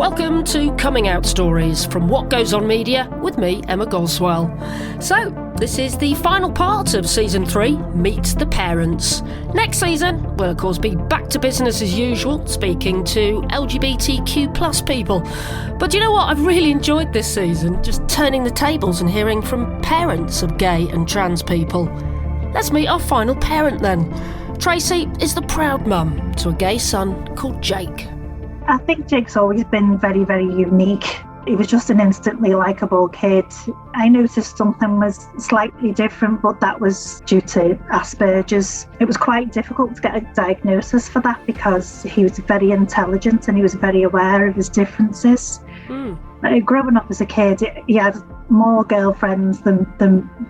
Welcome to Coming Out Stories from What Goes On Media with me, Emma Goswell. So, this is the final part of Season 3, Meet the Parents. Next season, we'll of course be back to business as usual, speaking to LGBTQ+ people. But you know what? I've really enjoyed this season, just turning the tables and hearing from parents of gay and trans people. Let's meet our final parent then. Tracey is the proud mum to a gay son called Jake. I think Jake's always been very, very unique. He was just an instantly likeable kid. I noticed something was slightly different, but that was due to Asperger's. It was quite difficult to get a diagnosis for that because he was very intelligent and he was very aware of his differences. Growing up as a kid, he had more girlfriends than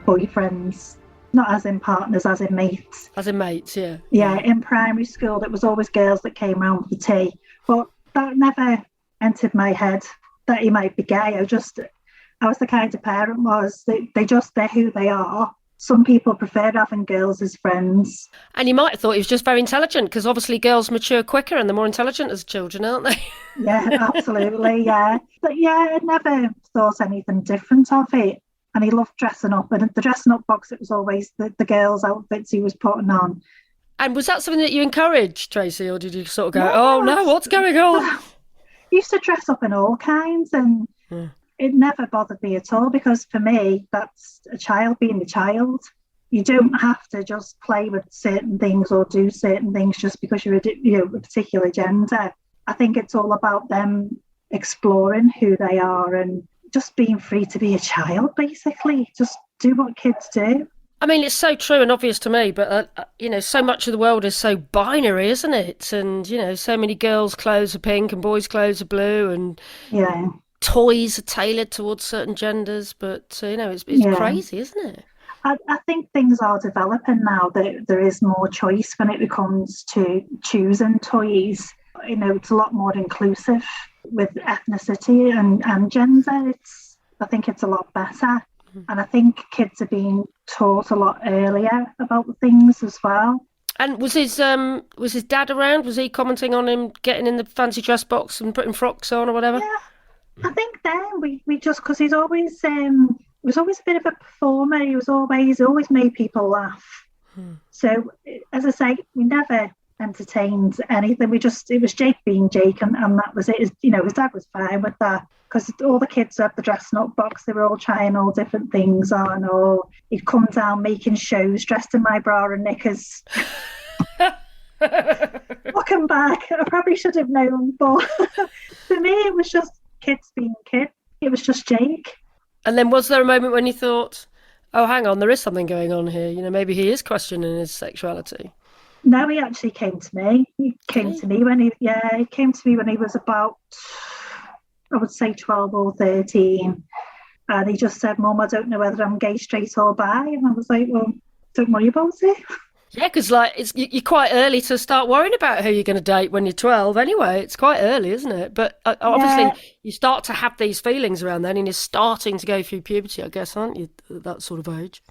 boyfriends. Not as in partners, as in mates. As in mates, yeah. Yeah, in primary school, it was always girls that came round for tea. But that never entered my head that he might be gay. I was the kind of parent they're who they are. Some people prefer having girls as friends. And you might have thought he was just very intelligent, because obviously girls mature quicker and they're more intelligent as children, aren't they? Yeah, absolutely, yeah. But yeah, I never thought anything different of it. And he loved dressing up. And the dressing up box, it was always the girls' outfits he was putting on. And was that something that you encouraged, Tracey, or did you sort of go, oh no, what's going on? He used to dress up in all kinds, and it never bothered me at all, because for me, that's a child being a child. You don't have to just play with certain things or do certain things just because you're a particular gender. I think it's all about them exploring who they are and just being free to be a child, basically. Just do what kids do. I mean, it's so true and obvious to me, but, so much of the world is so binary, isn't it? And, so many girls' clothes are pink and boys' clothes are blue, and toys are tailored towards certain genders. But, it's crazy, isn't it? I think things are developing now. There is more choice when it comes to choosing toys. It's a lot more inclusive with ethnicity and gender. I think it's a lot better. And I think kids are being taught a lot earlier about things as well. And was his dad around? Was he commenting on him getting in the fancy dress box and putting frocks on or whatever? Yeah, I think then we just, because he's always was always a bit of a performer. He always made people laugh. So as I say, we never entertained anything. It was Jake being Jake, and that was it. His dad was fine with that, because all the kids had the dressing up box. They were all trying all different things on, or he'd come down making shows dressed in my bra and knickers. Looking back, I probably should have known, but for me it was just kids being kids. It was just Jake. And then was there a moment when you thought, oh, hang on, there is something going on here, maybe he is questioning his sexuality? No, he actually came to me. He came to me when he was about, I would say 12 or 13. And he just said, Mum, I don't know whether I'm gay, straight or bi. And I was like, well, don't worry about it. Yeah, because you're quite early to start worrying about who you're going to date when you're 12 anyway. It's quite early, isn't it? But obviously you start to have these feelings around then, and you're starting to go through puberty, I guess, aren't you, at that sort of age?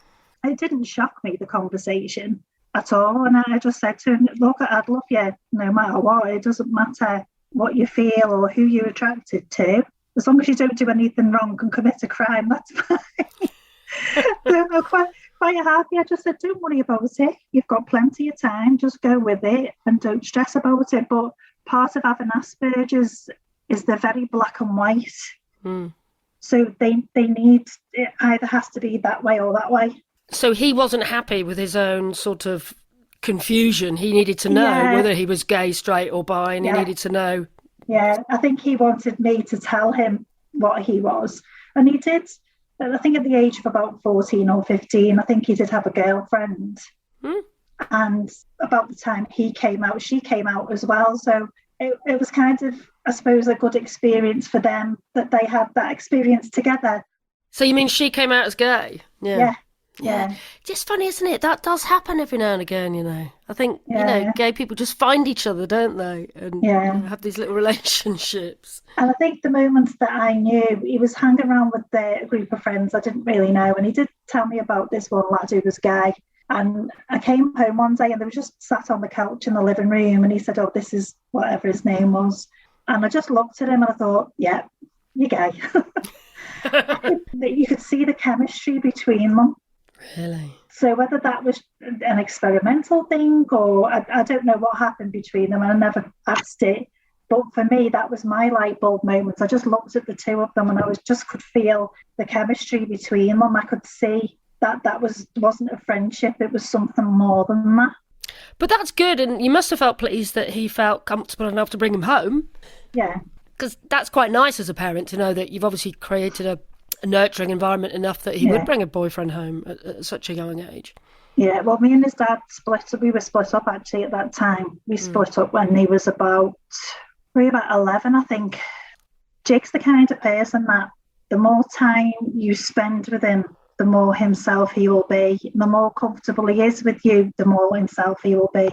It didn't shock me, the conversation, at all. And I just said to him, look, I'd love you no matter what. It doesn't matter what you feel or who you're attracted to. As long as you don't do anything wrong and commit a crime, that's fine. So I'm quite happy. I just said, don't worry about it. You've got plenty of time. Just go with it and don't stress about it. But part of having Asperger's is they're very black and white. So they need, it either has to be that way or that way. So he wasn't happy with his own sort of confusion. He needed to know whether he was gay, straight or bi, and he needed to know. Yeah, I think he wanted me to tell him what he was. And he did. I think at the age of about 14 or 15, I think he did have a girlfriend. And about the time he came out, she came out as well. So it was kind of, I suppose, a good experience for them that they had that experience together. So you mean she came out as gay? Yeah. Just funny, isn't it? That does happen every now and again, I think, gay people just find each other, don't they? And have these little relationships. And I think the moment that I knew, he was hanging around with a group of friends I didn't really know. And he did tell me about this one lad who was gay. And I came home one day and they were just sat on the couch in the living room. And he said, oh, this is whatever his name was. And I just looked at him and I thought, yeah, you're gay. You could see the chemistry between them. Really? So whether that was an experimental thing or I don't know what happened between them, and I never asked it. But for me, that was my light bulb moment. I just looked at the two of them and I just could feel the chemistry between them. I could see that wasn't a friendship. It was something more than that. But that's good, and you must have felt pleased that he felt comfortable enough to bring him home. Yeah. Because that's quite nice as a parent to know that you've obviously created a nurturing environment enough that he would bring a boyfriend home at such a young age. Yeah, well, me and his dad split up. We were split up actually at that time. We split up when he was about 11, I think. Jake's the kind of person that the more time you spend with him, the more himself he will be. The more comfortable he is with you, the more himself he will be.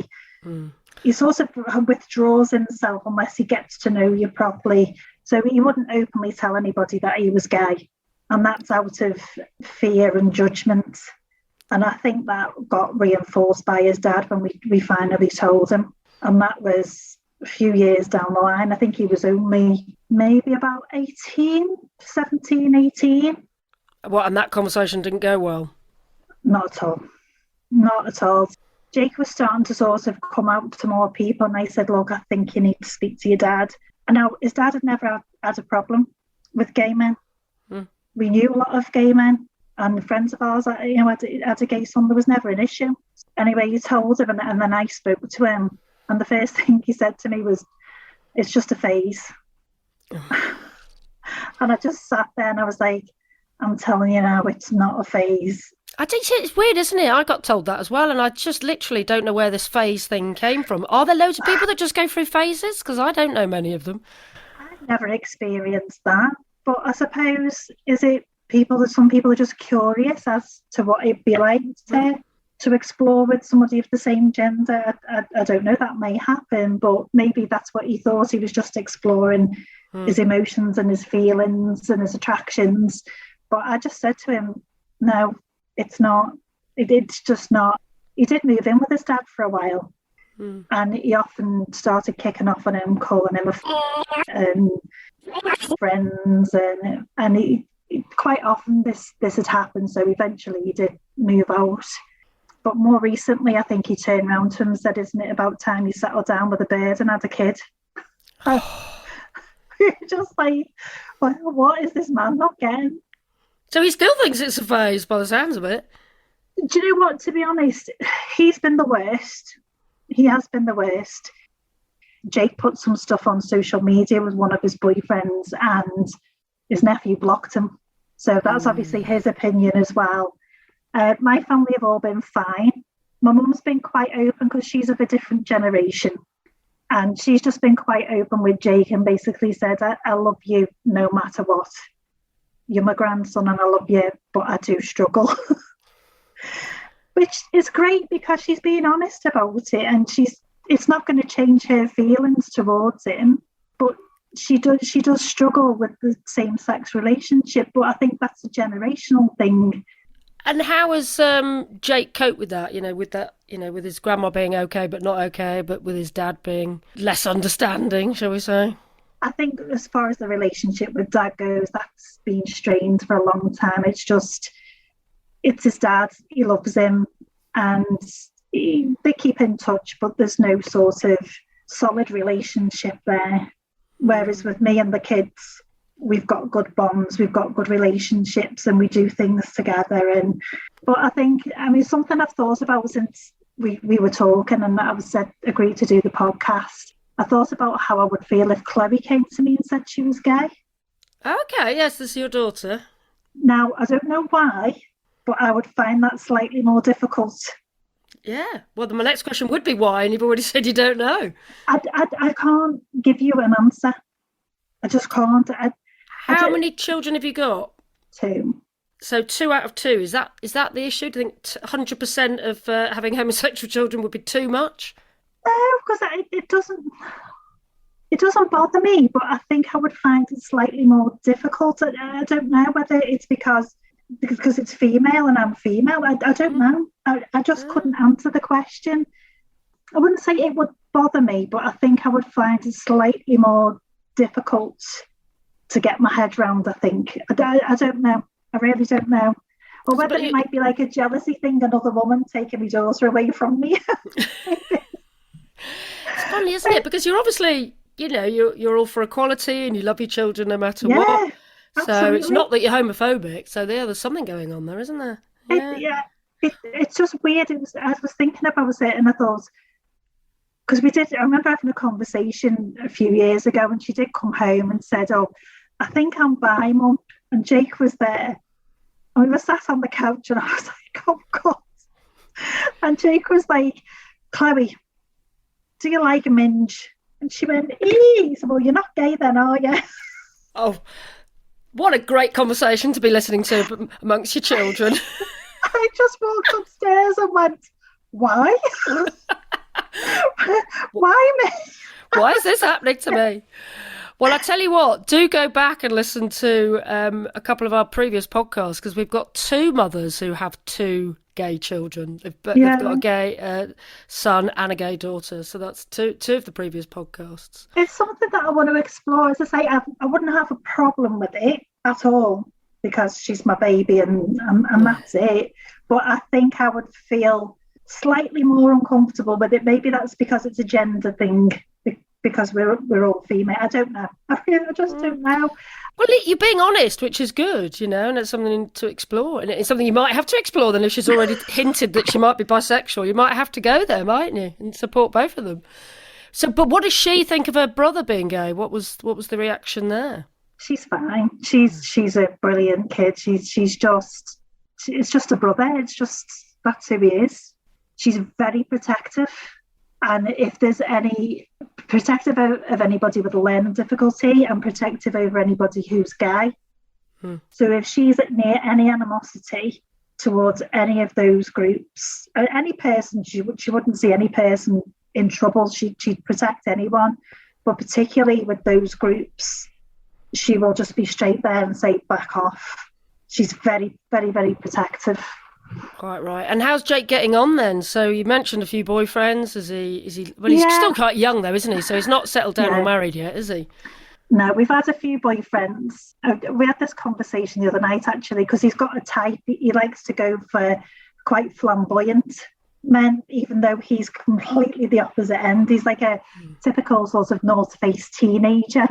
He sort of withdraws himself unless he gets to know you properly. So he wouldn't openly tell anybody that he was gay. And that's out of fear and judgment. And I think that got reinforced by his dad when we finally told him. And that was a few years down the line. I think he was only maybe about 17, 18. What, and that conversation didn't go well? Not at all. Not at all. Jake was starting to sort of come out to more people, and they said, look, I think you need to speak to your dad. And now his dad had never had a problem with gay men. We knew a lot of gay men, and friends of ours had a gay son. There was never an issue. Anyway, he told him, and then I spoke to him, and the first thing he said to me was, it's just a phase. And I just sat there and I was like, I'm telling you now, it's not a phase. I think it's weird, isn't it? I got told that as well, and I just literally don't know where this phase thing came from. Are there loads of people that just go through phases? Because I don't know many of them. I've never experienced that, but I suppose, is it some people are just curious as to what it'd be like to explore with somebody of the same gender. I don't know, that may happen, but maybe that's what he thought. He was just exploring his emotions and his feelings and his attractions. But I just said to him, no, it's not. It's just not. He did move in with his dad for a while, and he often started kicking off on him, calling him friends, and he quite often this had happened. So eventually he did move out. But more recently, I think he turned around to him and said, isn't it about time you settled down with a bird and had a kid? Just like, well, what is this man not getting? So he still thinks it's a phase by the sounds of it. Do you know what, to be honest, he's been the worst. He has been the worst. Jake put some stuff on social media with one of his boyfriends, and his nephew blocked him. So that's obviously his opinion as well. My family have all been fine. My mum's been quite open because she's of a different generation. And she's just been quite open with Jake and basically said, I love you no matter what. You're my grandson and I love you, but I do struggle. Which is great because she's being honest about it, and it's not going to change her feelings towards him, but she does struggle with the same-sex relationship. But I think that's a generational thing. And how has Jake coped with that? With his grandma being okay but not okay, but with his dad being less understanding, shall we say? I think as far as the relationship with dad goes, that's been strained for a long time. It's his dad. He loves him, and they keep in touch, but there's no sort of solid relationship there. Whereas with me and the kids, we've got good bonds, we've got good relationships, and we do things together. But I think, something I've thought about since we were talking and I agreed to do the podcast, I thought about how I would feel if Chloe came to me and said she was gay. Okay, yes, this is your daughter. Now, I don't know why, but I would find that slightly more difficult. Yeah, well, my next question would be why, and you've already said you don't know. I can't give you an answer. I just can't. How many children have you got? 2. So 2 out of 2, is that the issue? Do you think 100% of having homosexual children would be too much? No, because it doesn't bother me, but I think I would find it slightly more difficult. I don't know whether it's because it's female and I'm female. I don't know. I just couldn't answer the question. I wouldn't say it would bother me, but I think I would find it slightly more difficult to get my head round, I think. I don't know. I really don't know. Or whether it might be like a jealousy thing, another woman taking my daughter away from me. It's funny, isn't it? Because you're obviously, you're all for equality and you love your children no matter what. So absolutely. It's not that you're homophobic. So there's something going on there, isn't there? Yeah. It's just weird. I was thinking about it and I thought, because I remember having a conversation a few years ago and she did come home and said, "Oh, I think I'm bi, Mum." And Jake was there. And we were sat on the couch and I was like, "Oh, God." And Jake was like, "Chloe, do you like a minge?" And she went, "Ee." So, "Well, you're not gay then, are you?" Oh, what a great conversation to be listening to amongst your children. I just walked upstairs and went, "Why? Why me? Why is this happening to me?" Well, I tell you what, do go back and listen to a couple of our previous podcasts, because we've got two mothers who have two gay children. They've got a gay son and a gay daughter. So that's two of the previous podcasts. It's something that I want to explore. As I say, I wouldn't have a problem with it at all, because she's my baby and that's it. But I think I would feel slightly more uncomfortable with it. Maybe that's because it's a gender thing, because we're all female. I don't know. I just don't know. Well, you're being honest, which is good, and it's something to explore. And it's something you might have to explore then if she's already hinted that she might be bisexual. You might have to go there, mightn't you, and support both of them. So, but what does she think of her brother being gay? What was the reaction there? She's fine. She's a brilliant kid. It's just a brother. That's who he is. She's very protective. And if there's any protective of anybody with a learning difficulty and protective over anybody who's gay. So if she's near any animosity towards any of those groups, any person, she wouldn't see any person in trouble. She'd protect anyone. But particularly with those groups, she will just be straight there and say, "Back off." She's very, very, very protective. Quite right. And how's Jake getting on then? So you mentioned a few boyfriends. Is he? Well, he's still quite young though, isn't he? So he's not settled down or married yet, is he? No, we've had a few boyfriends. We had this conversation the other night actually, because he's got a type. He likes to go for quite flamboyant men, even though he's completely the opposite end. He's like a typical sort of North Face teenager.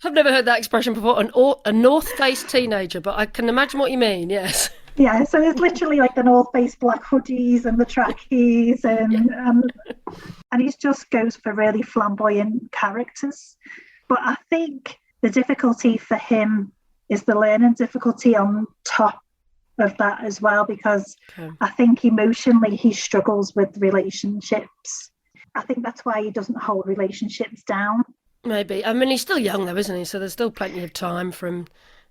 I've never heard that expression before, a North Face teenager, but I can imagine what you mean, yes. Yeah, so it's literally like the North Face black hoodies and the trackies, and he just goes for really flamboyant characters. But I think the difficulty for him is the learning difficulty on top of that as well, because I think emotionally he struggles with relationships. I think that's why he doesn't hold relationships down. Maybe. I mean, he's still young though, isn't he? So there's still plenty of time for him.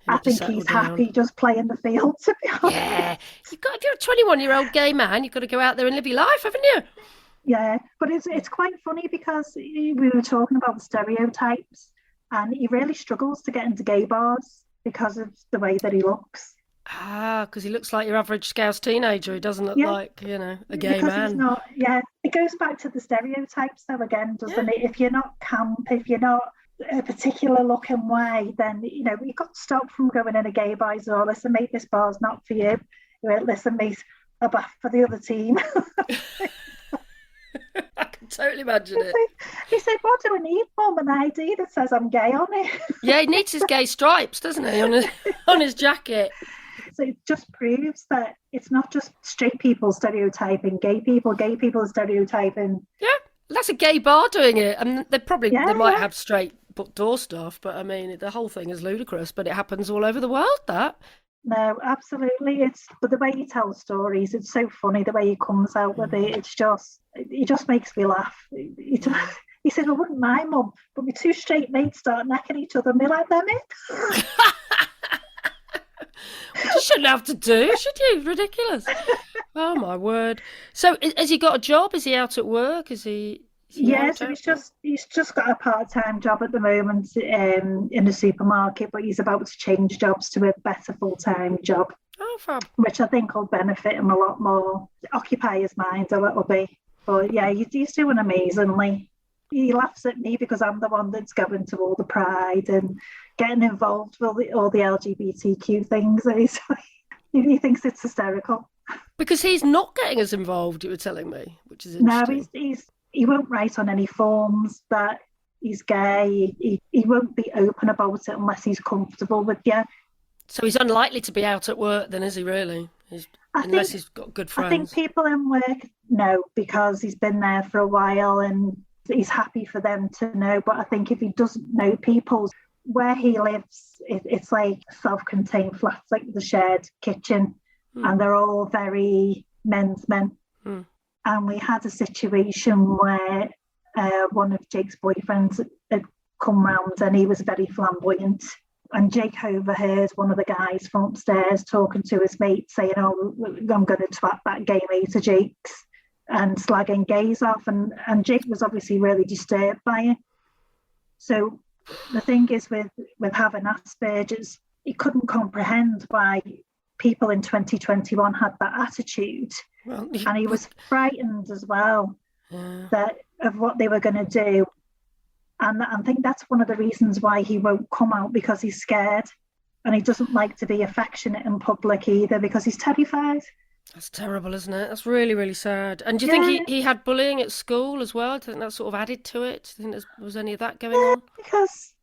I think he's happy just playing the field, to be honest. Yeah. If you're a 21-year-old gay man, you've got to go out there and live your life, haven't you? Yeah, but it's quite funny because we were talking about the stereotypes, and he really struggles to get into gay bars because of the way that he looks. Because he looks like your average Scouse teenager. He doesn't look like, a gay man. He's not, it goes back to the stereotypes though again, doesn't it? If you're not camp, if you're not a particular looking way, then you've got to stop from going in a gay bar. So, "Listen, mate, this bar's not for you." You went, "Listen, mate, a bath for the other team." I can totally imagine it. He said, "What do I need, Mum? An ID that says I'm gay on it?" Yeah, he needs his gay stripes, doesn't he, on his jacket? So it just proves that it's not just straight people stereotyping gay people are stereotyping. Yeah, that's a gay bar doing it. And they might have straight door stuff, but I mean, the whole thing is ludicrous, but it happens all over the world, that. No, absolutely. But the way he tells stories, it's so funny the way he comes out with it. It just makes me laugh. He said, "I wouldn't mind, Mum, but my two straight mates start necking each other and be like, them in." You shouldn't have to do, should you? Ridiculous. Oh my word. So has he got a job? Is he out at work? Is he so he's just got a part-time job at the moment in a supermarket, but he's about to change jobs to a better full-time job. Oh, fab. Which I think will benefit him a lot more, occupy his mind a little bit. But yeah, he's doing amazingly. he laughs at me because I'm the one that's going to all the pride and getting involved with all the LGBTQ things. And he thinks it's hysterical. Because he's not getting as involved, you were telling me, which is No, interesting. he won't write on any forms that he's gay. He won't be open about it unless he's comfortable with you. So he's unlikely to be out at work then, is he really? Unless he's got good friends. I think people in work know because he's been there for a while and he's happy for them to know. But I think if he doesn't know people, where he lives, it's like self-contained flats, like the shared kitchen, and they're all very men's men. And we had a situation where one of Jake's boyfriends had come round and he was very flamboyant. And Jake overheard one of the guys from upstairs talking to his mate saying, "Oh, I'm going to twat that gay mate of Jake's," and slagging gays off. And Jake was obviously really disturbed by it. So the thing is with having Asperger's, he couldn't comprehend why people in 2021 had that attitude. Well, and he was frightened as well of what they were going to do. And I think that's one of the reasons why he won't come out, because he's scared. And he doesn't like to be affectionate in public either because he's terrified. That's terrible, isn't it? That's really, really sad. And do you think he had bullying at school as well? Do you think that sort of added to it? Do you think there was any of that going on? Because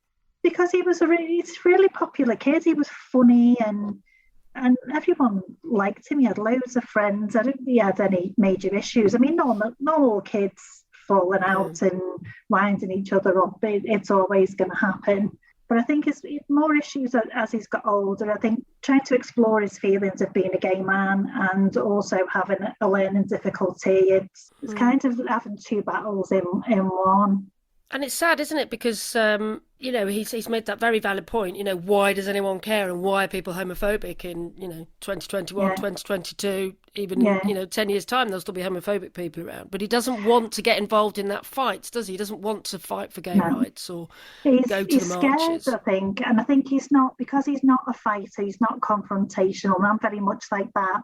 he was he's a really popular kid. He was funny and everyone liked him. He had loads of friends. I don't think he had any major issues. I mean, normal kids falling out and winding each other up. It's always going to happen. But I think it's more issues as he's got older. I think trying to explore his feelings of being a gay man and also having a learning difficulty. It's kind of having two battles in one. And it's sad, isn't it? Because, he's made that very valid point. Why does anyone care and why are people homophobic in, 2021, 2022, even, 10 years' time, there'll still be homophobic people around. But he doesn't want to get involved in that fight, does he? He doesn't want to fight for gay rights or go to the marches. He's scared, I think. And I think he's not, because he's not a fighter, he's not confrontational. And I'm very much like that.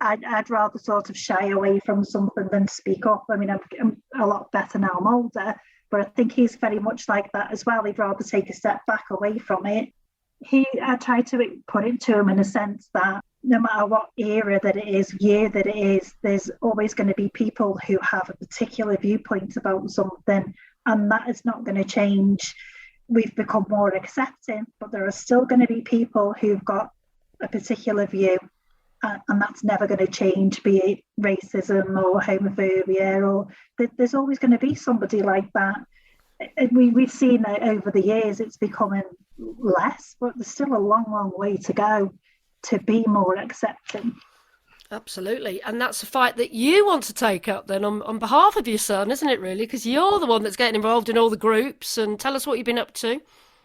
I'd rather sort of shy away from something than speak up. I mean, I'm a lot better now, I'm older. But I think he's very much like that as well. He'd rather take a step back away from it. I tried to put it to him in a sense that no matter what era that it is, year that it is, there's always going to be people who have a particular viewpoint about something, and that is not going to change. We've become more accepting, but there are still going to be people who've got a particular view, and that's never going to change, be it racism or homophobia, or there's always going to be somebody like that. We've seen it over the years, it's becoming less, but there's still a long, long way to go to be more accepting. Absolutely. And that's a fight that you want to take up then on behalf of your son, isn't it, really? Because you're the one that's getting involved in all the groups. And tell us what you've been up to.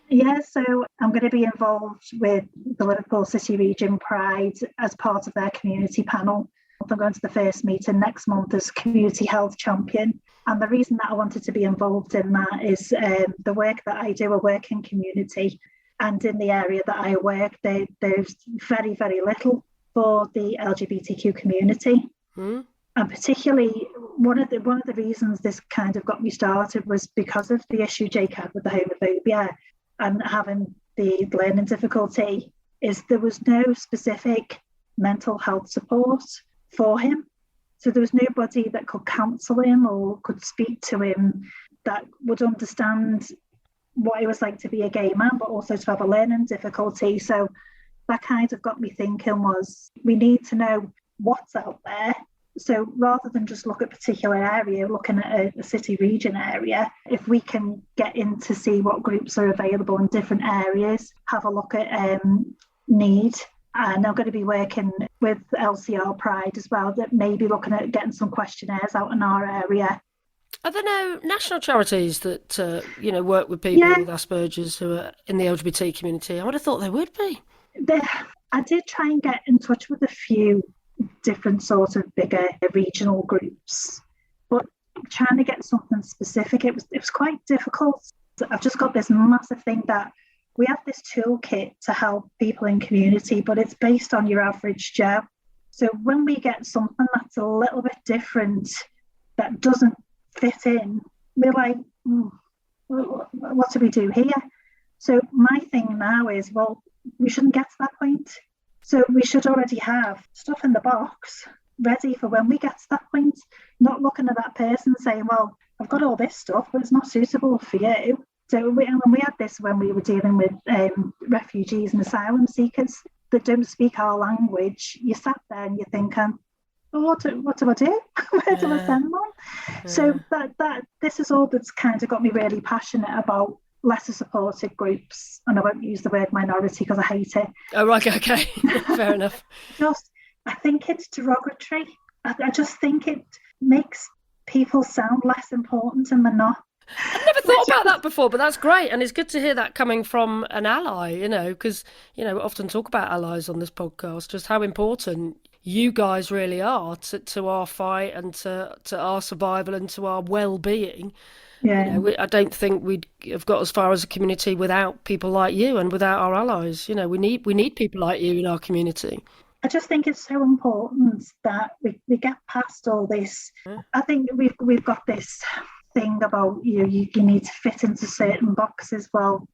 Yeah, so I'm going to be involved with the Liverpool City Region Pride as part of their community panel. I'm going to the first meeting next month as Community Health Champion. And the reason that I wanted to be involved in that is the work that I do, I work in community. And in the area that I work, there's very, very little for the LGBTQ community. And particularly one of the reasons this kind of got me started was because of the issue Jake had with the homophobia and having the learning difficulty, is there was no specific mental health support for him. So there was nobody that could counsel him or could speak to him that would understand what it was like to be a gay man, but also to have a learning difficulty. So that kind of got me thinking was we need to know what's out there. So rather than just look at a particular area, looking at a city region area, if we can get in to see what groups are available in different areas, have a look at need. And I'm going to be working with LCR Pride as well, that may be looking at getting some questionnaires out in our area. Are there no national charities that, work with people with Asperger's who are in the LGBT community? I would have thought there would be. I did try and get in touch with a few different sort of bigger regional groups, but trying to get something specific, it was quite difficult. I've just got this massive thing that we have this toolkit to help people in community, but it's based on your average Joe. So when we get something that's a little bit different, that doesn't fit in, we're like, what do we do here? So my thing now is, well, we shouldn't get to that point. So we should already have stuff in the box ready for when we get to that point, not looking at that person saying, well, I've got all this stuff, but it's not suitable for you. So we had this when we were dealing with refugees and asylum seekers that don't speak our language. You sat there and you're thinking, oh, what do I do? Where do I send them? So that this is all that's kind of got me really passionate about lesser supported groups, and I won't use the word minority because I hate it. Oh, right, okay. Fair enough. I think it's derogatory. I just think it makes people sound less important than they're not. I've never thought about that before, but that's great. And it's good to hear that coming from an ally, because, we often talk about allies on this podcast, just how important you guys really are to our fight and to our survival and to our well-being. Yeah. I don't think we'd have got as far as a community without people like you and without our allies. We need people like you in our community. I just think it's so important that we get past all this. I think we've got this thing about you need to fit into certain boxes. Well,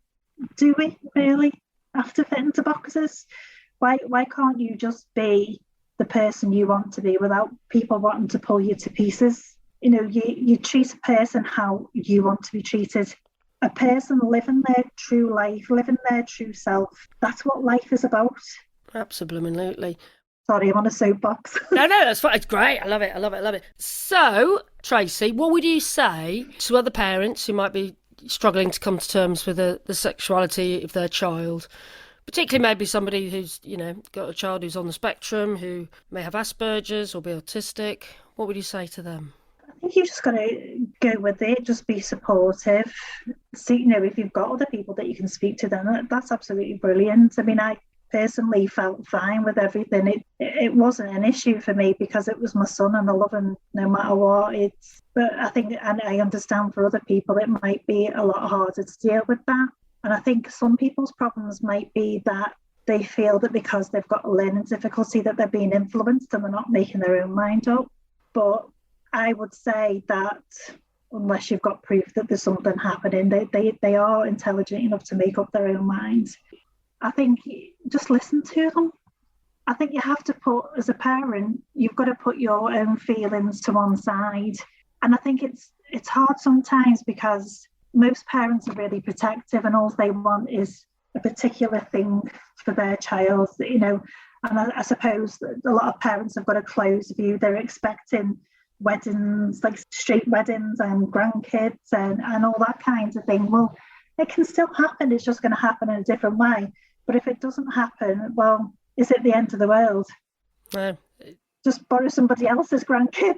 do we really have to fit into boxes? Why can't you just be the person you want to be without people wanting to pull you to pieces? You treat a person how you want to be treated. A person living their true life, living their true self. That's what life is about. Absolutely. Sorry, I'm on a soapbox. No, that's fine. It's great. I love it. So, Tracey, what would you say to other parents who might be struggling to come to terms with the sexuality of their child? Particularly maybe somebody who's, got a child who's on the spectrum, who may have Asperger's or be autistic. What would you say to them? I think you just got to go with it, just be supportive. See, if you've got other people that you can speak to, then that's absolutely brilliant. I mean, I personally felt fine with everything. It wasn't an issue for me because it was my son and I love him no matter what. But I think, and I understand for other people, it might be a lot harder to deal with that. And I think some people's problems might be that they feel that because they've got a learning difficulty that they're being influenced and they're not making their own mind up. But I would say that unless you've got proof that there's something happening, they are intelligent enough to make up their own minds. I think just listen to them. I think you have to as a parent, you've got to put your own feelings to one side. And I think it's hard sometimes because most parents are really protective and all they want is a particular thing for their child, And I suppose that a lot of parents have got a closed view. They're expecting weddings, like straight weddings and grandkids and all that kind of thing. Well, it can still happen. It's just going to happen in a different way. But if it doesn't happen, well, is it the end of the world? No. Just borrow somebody else's grandkids.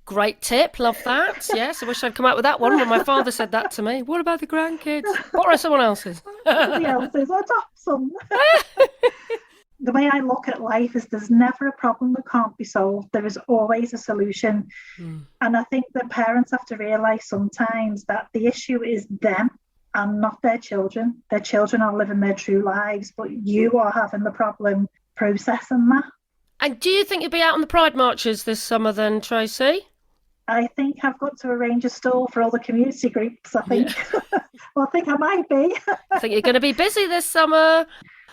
Great tip. Love that. Yes, I wish I'd come out with that one when my father said that to me. What about the grandkids? Borrow someone else's. Somebody else's. Adopt some. The way I look at life is there's never a problem that can't be solved. There is always a solution. And I think that parents have to realise sometimes that the issue is them and not their children. Their children are living their true lives, but you are having the problem processing that. And do you think you'll be out on the Pride marches this summer then, Tracey? I think I've got to arrange a stall for all the community groups, I think. Yeah. Well, I think I might be. I think you're going to be busy this summer.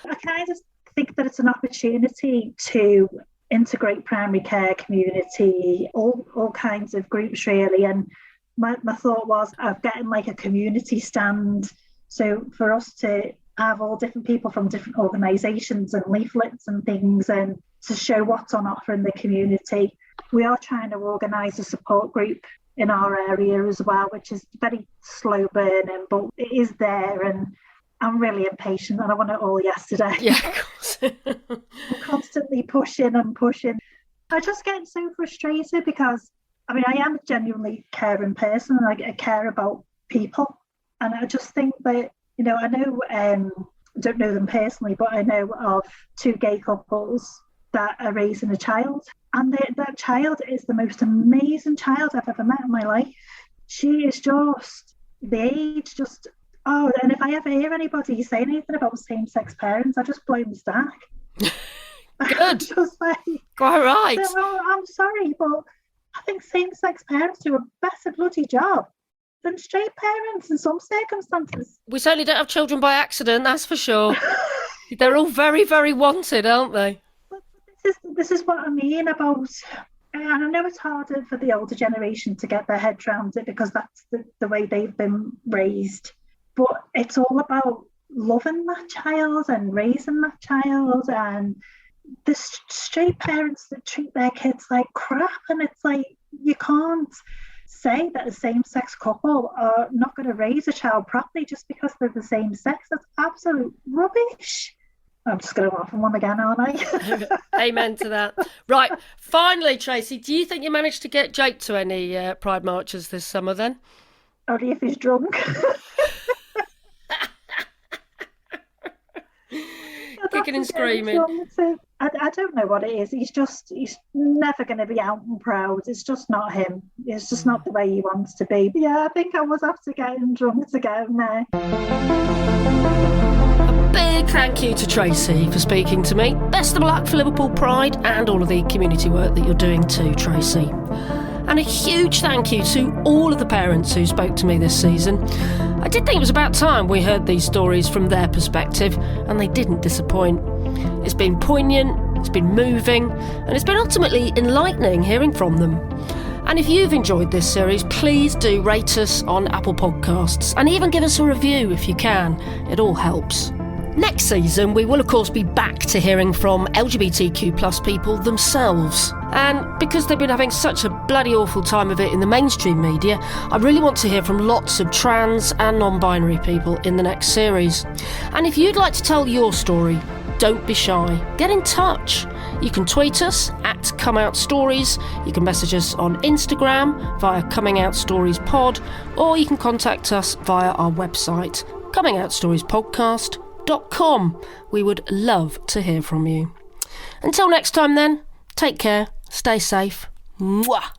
I kind of think that it's an opportunity to integrate primary care community, all kinds of groups really. And my thought was of getting like a community stand. So for us to have all different people from different organisations and leaflets and things and to show what's on offer in the community. We are trying to organise a support group in our area as well, which is very slow burning, but it is there and I'm really impatient and I want it all yesterday. Yeah, of course. I'm constantly pushing and pushing. I just get so frustrated because, I mean, I am a genuinely caring person and I care about people. And I just think that, I know, I don't know them personally, but I know of two gay couples that are raising a child. And that child is the most amazing child I've ever met in my life. She is just the age, and if I ever hear anybody say anything about same-sex parents, I just blow my stack. Good. Just like, quite right. So, I'm sorry, but I think same-sex parents do a better bloody job than straight parents in some circumstances. We certainly don't have children by accident, that's for sure. They're all very, very wanted, aren't they? But this is what I mean about, and I know it's harder for the older generation to get their heads around it because that's the way they've been raised. But it's all about loving that child and raising that child, and the straight parents that treat their kids like crap. And it's like, you can't say that a same-sex couple are not going to raise a child properly just because they're the same sex. That's absolute rubbish. I'm just going to go off on one again, aren't I? Amen to that. Right, finally, Tracey, do you think you managed to get Jake to any Pride marches this summer then? Only if he's drunk. Kicking and screaming. I don't know what it is. He's never going to be out and proud. It's just not him. It's just not the way he wants to be. But yeah, I think I was have to get him drunk to get him there. A big thank you to Tracey for speaking to me. Best of luck for Liverpool Pride and all of the community work that you're doing too, Tracey. And a huge thank you to all of the parents who spoke to me this season. I did think it was about time we heard these stories from their perspective, and they didn't disappoint. It's been poignant, it's been moving, and it's been ultimately enlightening hearing from them. And if you've enjoyed this series, please do rate us on Apple Podcasts and even give us a review if you can. It all helps. Next season, we will of course be back to hearing from LGBTQ+ people themselves. And because they've been having such a bloody awful time of it in the mainstream media, I really want to hear from lots of trans and non-binary people in the next series. And if you'd like to tell your story, don't be shy. Get in touch. You can tweet us at ComeOutStories, you can message us on Instagram via ComingOutStoriesPod, or you can contact us via our website, ComingOutStoriesPodcast.com. We would love to hear from you. Until next time then, take care, stay safe. Mwah!